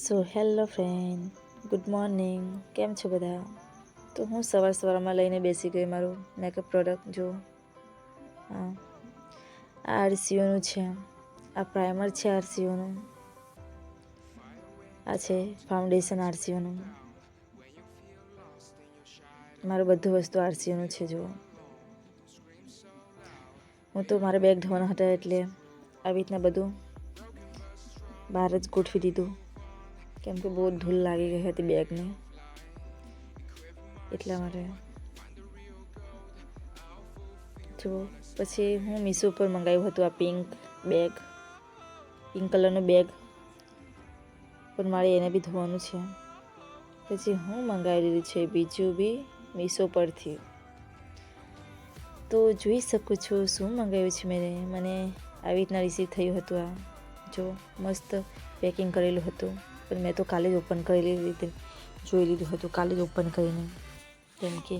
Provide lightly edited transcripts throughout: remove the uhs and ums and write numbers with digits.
So hello friend, good morning. કેમ છો બધા? તો હું સવારમાં લઈને બેસી ગઈ મારું મેકઅપ પ્રોડક્ટ. જો હા, આ આરસીઓનું છે, આ પ્રાઇમર છે આરસીઓનું, આ છે ફાઉન્ડેશન આરસીઓનું. મારું બધું વસ્તુ આરસીઓનું છે. જો હું તો મારા બેગ ધોવાના હતા એટલે આવી રીતના બધું બહાર જ ગોઠવી દીધું, કેમ કે બહુ ધૂળ લાગી ગઈ હતી બેગને, એટલા માટે. જો પછી હું મીશો ઉપર મંગાવ્યું હતું આ પિંક કલરનું બેગ, પણ મારે એને બી ધોવાનું છે. પછી હું મંગાવી લીધું છે બીજું બી મીશો પરથી. તો જોઈ શકું છું શું મંગાવ્યું છે મને આવી રીતના રિસીવ થયું હતું. આ જો મસ્ત પેકિંગ કરેલું હતું, પણ મેં તો કાલે જ ઓપન કરી જોઈ લીધું હતું, કાલે જ ઓપન કરીને. કેમ કે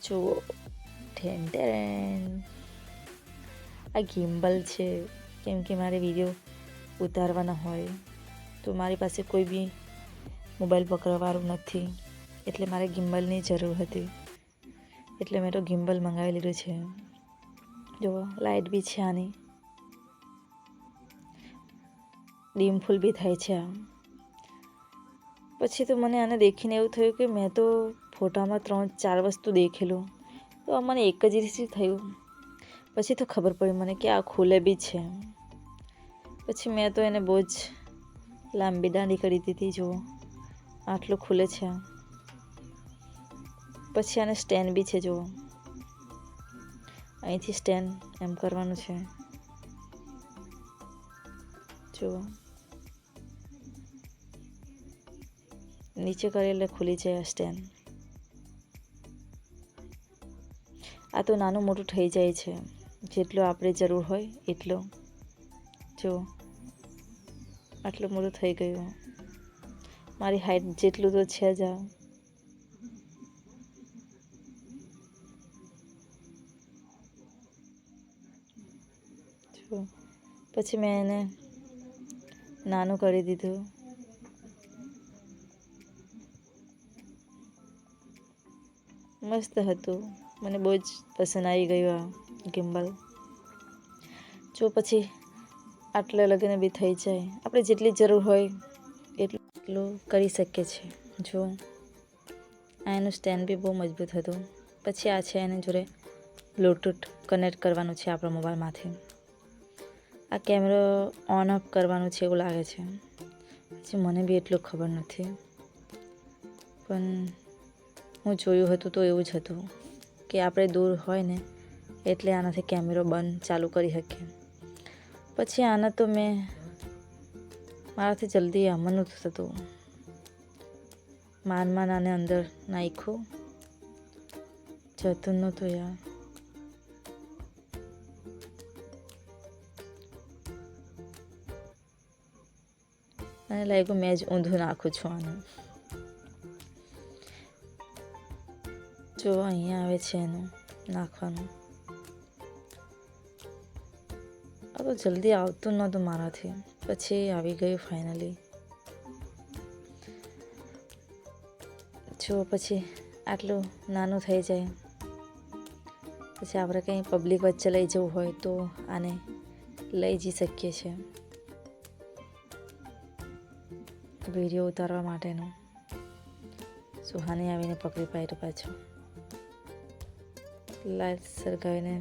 જો આ ગિમ્બલ છે, કેમ કે મારે વિડીયો ઉતારવાના હોય તો મારી પાસે કોઈ બી મોબાઈલ પકડવાવાળું નથી, એટલે મારે ગિમ્બલની જરૂર હતી, એટલે મેં તો ગિમ્બલ મંગાવી લીધું છે. જો લાઇટ બી છે, આની ડીમ ફૂલ બી થાય છે. આ પછી તો મને આને દેખીને એવું થયું કે મેં તો ફોટામાં 3-4 વસ્તુ દેખેલું, તો આ મને એક જ રિસીવ થયું. પછી તો ખબર પડી મને કે આ ખુલે બી છે. પછી મેં તો એને બહુ જ લાંબી દાંડી કરી દીધી. જુઓ આટલું ખુલે છે. પછી આને સ્ટેન્ડ બી છે. જુઓ અહીંથી સ્ટેન્ડ એમ કરવાનું છે. જુઓ નીચે કરે એટલે ખુલી જાય આ સ્ટેન્ડ. આ તો નાનું મોટું થઈ જાય છે, જેટલો આપણે જરૂર હોય એટલો. જો આટલું મોટું થઈ ગયું, મારી હાઈટ જેટલું તો છે જ. આ જો પછી મેં એને નાનું કરી દીધું. મસ્ત હતું, મને બહુ જ પસંદ આવી ગયું આ ગિમ્બલ. જો પછી આટલા લગીને બી થઈ જાય, આપણે જેટલી જરૂર હોય એટલું કરી શકીએ છીએ. જો આ એનું સ્ટેન્ડ બી બહુ મજબૂત હતું. પછી આ છે એની જોડે બ્લૂટૂથ કનેક્ટ કરવાનું છે આપણા મોબાઈલમાંથી. આ કેમેરો ઓન ઓફ કરવાનું છે એવું લાગે છે. પછી મને બી એટલું ખબર નથી, પણ હું જોયું હતું તો એવું જ હતું કે આપણે દૂર હોય ને એટલે આનાથી કેમેરો બંધ ચાલુ કરી શકીએ. પછી આના તો મારાથી જલ્દી આમ નહોતું થતું. માન આને અંદર નાખ્યું, જતું નહોતું યાર. મને લાગ્યું મેં જ ઊંધું નાખું છું આનું. જો અહીંયા આવે છે એનું નાખવાનું. આ તો જલ્દી આવતું નહોતું મારાથી, પછી આવી ગયું ફાઇનલી. જો પછી આટલું નાનું થઈ જાય, પછી આપણે કંઈ પબ્લિક વચ્ચે લઈ જવું હોય તો આને લઈ જઈ શકીએ છીએ, વિડીયો ઉતારવા માટેનું. સુહાને આવીને પકડી પાડ્યું પાછું, લાઈટ સળગાવીને.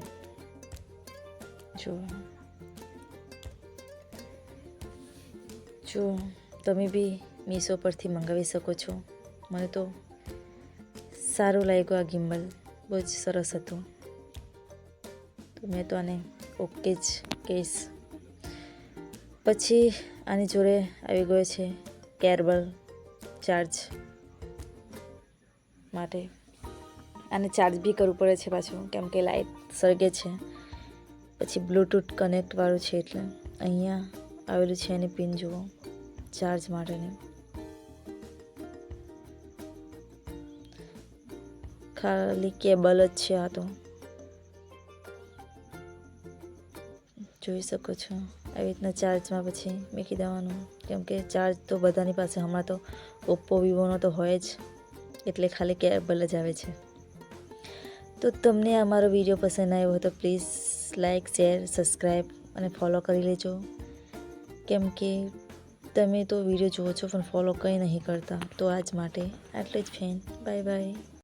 જો તમે બી મીશો પરથી મંગાવી શકો છો. મને તો સારું લાગ્યું આ ગિમ્બલ, બહુ જ સરસ હતું. તો મેં તો આને ઓકે જ કહીશ. પછી આની જોડે આવી ગયો છે કેબલ ચાર્જ માટે. આને ચાર્જ બી કરવું પડે છે પાછું, કેમ કે લાઇટ સળગે છે. પછી બ્લૂટૂથ કનેક્ટવાળું છે, એટલે અહીંયા આવેલું છે એની પિન. જુઓ ચાર્જ માટેની. ખાલી કેબલ જ છે આ તો, જોઈ શકો છો. આવી રીતના ચાર્જમાં પછી મૂકી દેવાનું, કેમ કે ચાર્જ તો બધાની પાસે હમણાં તો ઓપ્પો વિવોનો તો હોય જ, એટલે ખાલી કેબલ જ આવે છે. તો તમને આ મારો વિડીયો પસંદ આવ્યો હોય તો પ્લીઝ લાઇક, શેર, સબસ્ક્રાઈબ અને ફોલો કરી લેજો, કેમ કે તમે તો વિડીયો જુઓ છો પણ ફોલો કંઈ નહીં કરતા. તો આજ માટે આટલે જ ફેન. Bye bye.